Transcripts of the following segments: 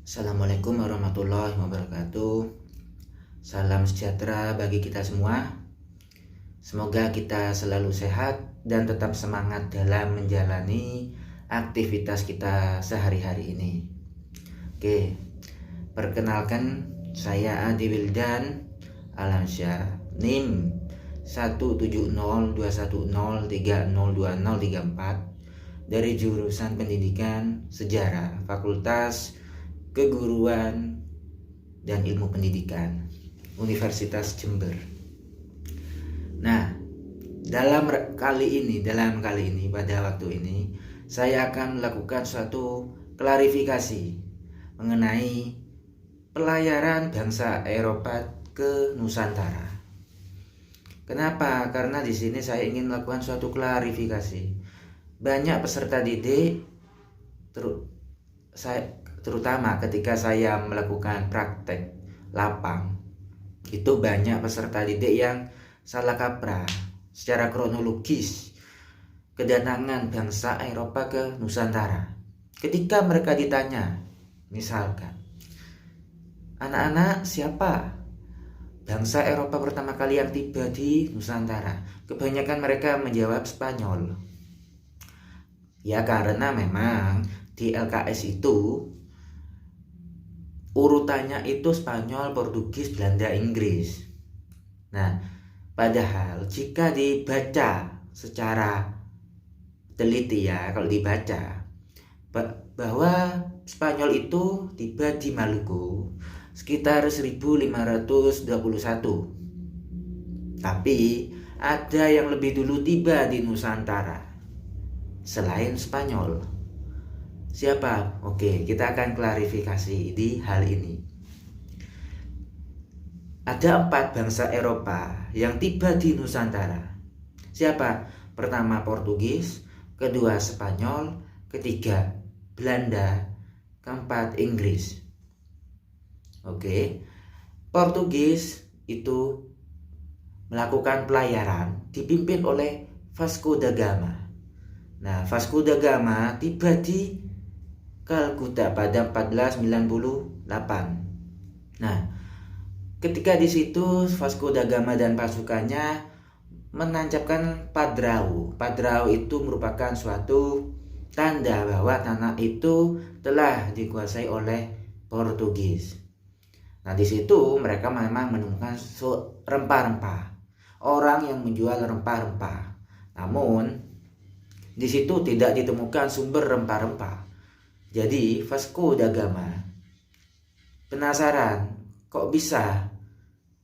Assalamualaikum warahmatullahi wabarakatuh. Salam sejahtera bagi kita semua. Semoga kita selalu sehat dan tetap semangat dalam menjalani aktivitas kita sehari-hari ini. Oke, perkenalkan saya Adi Wildan Alamsyah, NIM 1702103020034 dari jurusan Pendidikan Sejarah Fakultas Keguruan dan Ilmu Pendidikan Universitas Jember. Nah, dalam kali ini pada waktu ini saya akan melakukan suatu klarifikasi mengenai pelayaran bangsa Eropa ke Nusantara. Kenapa? Karena di sini saya ingin melakukan suatu klarifikasi. Banyak peserta didik terutama ketika saya melakukan praktek lapang, itu banyak peserta didik yang salah kaprah secara kronologis kedatangan bangsa Eropa ke Nusantara. Ketika mereka ditanya, misalkan, anak-anak, siapa bangsa Eropa pertama kali yang tiba di Nusantara? Kebanyakan mereka menjawab Spanyol. Ya, karena memang di LKS itu urutannya itu Spanyol, Portugis, Belanda, Inggris. Nah, padahal jika dibaca secara teliti ya, kalau dibaca bahwa Spanyol itu tiba di Maluku sekitar 1521. Tapi ada yang lebih dulu tiba di Nusantara selain Spanyol. Siapa? Oke, kita akan klarifikasi di hal ini. Ada 4 bangsa Eropa yang tiba di Nusantara. Siapa? Pertama Portugis, kedua Spanyol, ketiga Belanda, keempat Inggris. Oke, Portugis itu melakukan pelayaran dipimpin oleh Vasco da Gama. Nah, Vasco da Gama tiba di Kalkuta pada 1498. Nah, ketika di situ Vasco da Gama dan pasukannya menancapkan padrau. Padrau itu merupakan suatu tanda bahwa tanah itu telah dikuasai oleh Portugis. Nah, di situ mereka memang menemukan rempah-rempah. Orang yang menjual rempah-rempah. Namun di situ tidak ditemukan sumber rempah-rempah. Jadi Vasco da Gama penasaran, kok bisa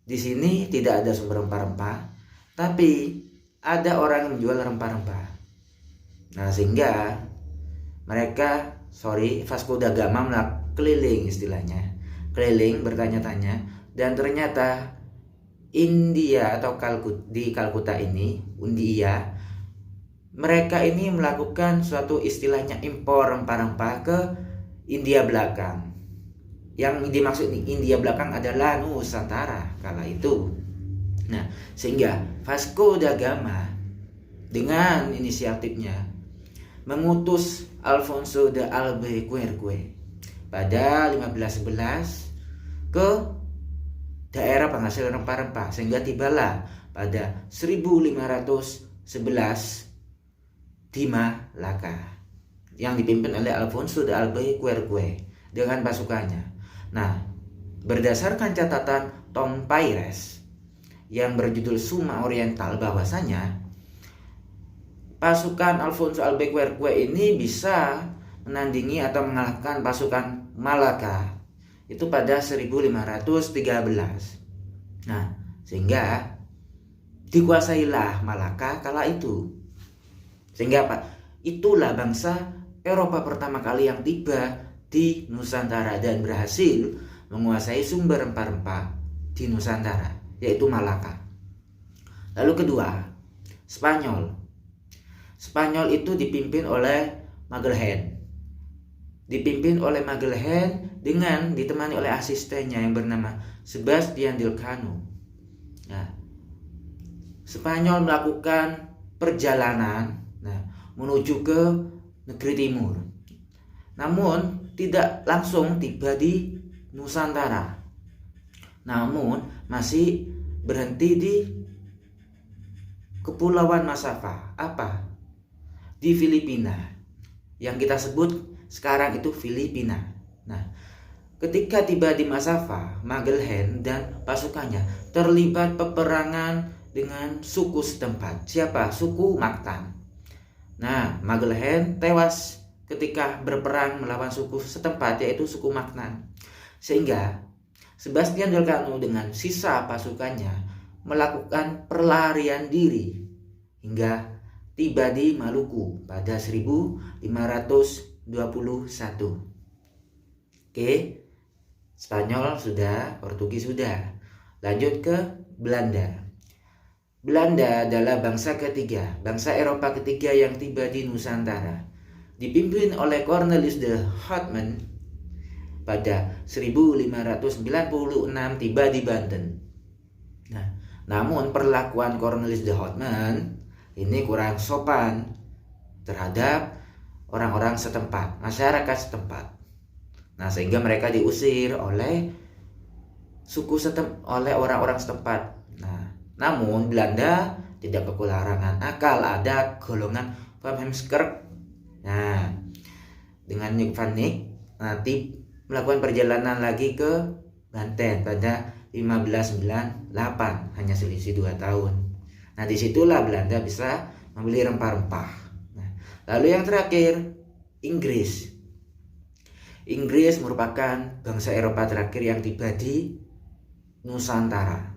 di sini tidak ada sumber rempah-rempah, tapi ada orang yang menjual rempah-rempah. Nah, sehingga Vasco da Gama keliling, istilahnya keliling bertanya-tanya, dan ternyata India atau di Kalkuta ini, India, mereka ini melakukan suatu istilahnya impor rempah-rempah ke India belakang. Yang dimaksud India belakang adalah Nusantara kala itu. Nah, sehingga Vasco da Gama dengan inisiatifnya mengutus Alfonso de Albuquerque pada 1511 ke daerah penghasil rempah-rempah, sehingga tibalah pada 1511 di Malaka yang dipimpin oleh Alfonso de Albuquerque dengan pasukannya. Nah, berdasarkan catatan Tom Paires yang berjudul Suma Oriental, bahwasanya pasukan Alfonso Albuquerque ini bisa menandingi atau mengalahkan pasukan Malaka itu pada 1513. Nah, sehingga dikuasailah Malaka kala itu. Sehingga apa? Itulah bangsa Eropa pertama kali yang tiba di Nusantara dan berhasil menguasai sumber rempah-rempah di Nusantara, yaitu Malaka. Lalu kedua, Spanyol. Spanyol itu dipimpin oleh Magellan. Dengan ditemani oleh asistennya yang bernama Sebastian Elcano. Nah, Spanyol melakukan perjalanan menuju ke negeri timur. Namun tidak langsung tiba di Nusantara, namun masih berhenti di Kepulauan Masava, di Filipina, yang kita sebut sekarang itu Filipina. Nah, ketika tiba di Masava, Magellan dan pasukannya terlibat peperangan dengan suku setempat. Siapa? Suku Mactan. Nah, Magellan tewas ketika berperang melawan suku setempat, yaitu suku Mactan. Sehingga Sebastian Elcano dengan sisa pasukannya melakukan perlarian diri hingga tiba di Maluku pada 1521. Oke, Spanyol sudah, Portugis sudah. Lanjut ke Belanda. Belanda adalah bangsa ketiga, bangsa Eropa ketiga yang tiba di Nusantara. Dipimpin oleh Cornelis de Houtman pada 1596 tiba di Banten. Nah, namun perlakuan Cornelis de Houtman ini kurang sopan terhadap orang-orang setempat, masyarakat setempat. Nah, sehingga mereka diusir oleh oleh orang-orang setempat. Nah, namun Belanda tidak kekurangan akal, ada golongan Van Heemskerck. Nah, dengan Jan van Eyck nanti melakukan perjalanan lagi ke Banten pada 1598, hanya selisih 2 tahun. Nah, disitulah Belanda bisa membeli rempah-rempah. Nah, lalu yang terakhir, Inggris. Inggris merupakan bangsa Eropa terakhir yang tiba di Nusantara.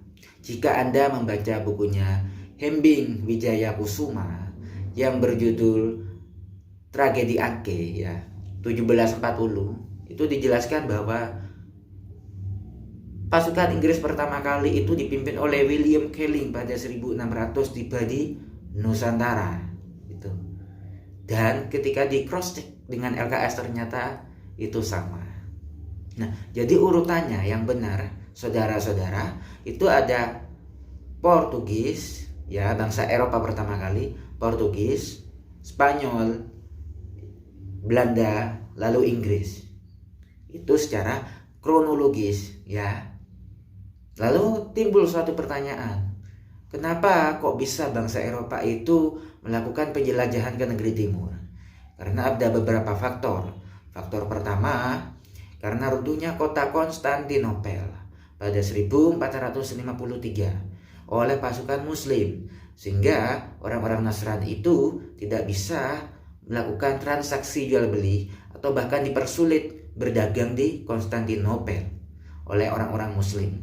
Jika Anda membaca bukunya Hembing Wijayakusuma yang berjudul Tragedi Aceh, ya, 1740, itu dijelaskan bahwa pasukan Inggris pertama kali itu dipimpin oleh William Kelling pada 1600 tiba di Nusantara itu. Dan ketika di cross check dengan LKS ternyata itu sama. Nah, jadi urutannya yang benar, saudara-saudara, itu ada Portugis, ya, bangsa Eropa pertama kali, Portugis, Spanyol, Belanda, lalu Inggris. Itu secara kronologis, ya. Lalu timbul suatu pertanyaan, kenapa kok bisa bangsa Eropa itu melakukan penjelajahan ke negeri timur? Karena ada beberapa faktor. Faktor pertama, karena runtuhnya kota Konstantinopel pada 1453 oleh pasukan Muslim, sehingga orang-orang Nasrani itu tidak bisa melakukan transaksi jual beli atau bahkan dipersulit berdagang di Konstantinopel oleh orang-orang Muslim.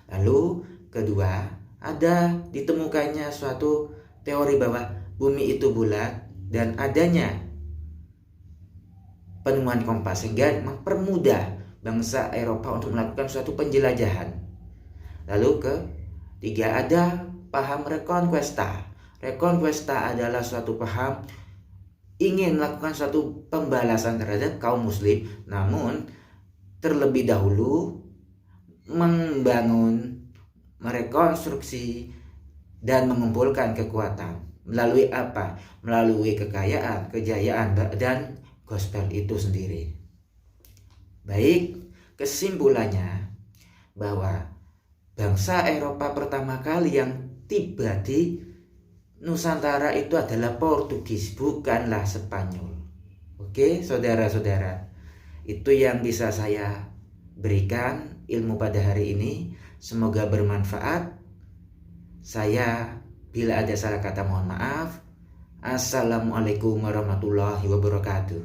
Lalu kedua, ada ditemukannya suatu teori bahwa bumi itu bulat dan adanya penemuan kompas sehingga mempermudah bangsa Eropa untuk melakukan suatu penjelajahan. Lalu ketiga, ada paham reconquista. Reconquista adalah suatu paham ingin melakukan suatu pembalasan terhadap kaum Muslim, namun terlebih dahulu membangun, merekonstruksi, dan mengumpulkan kekuatan. Melalui apa? Melalui kekayaan, kejayaan, dan gospel itu sendiri. Baik, kesimpulannya bahwa bangsa Eropa pertama kali yang tiba di Nusantara itu adalah Portugis, bukanlah Spanyol. Oke, saudara-saudara, itu yang bisa saya berikan ilmu pada hari ini. Semoga bermanfaat. Saya bila ada salah kata mohon maaf. Assalamualaikum warahmatullahi wabarakatuh.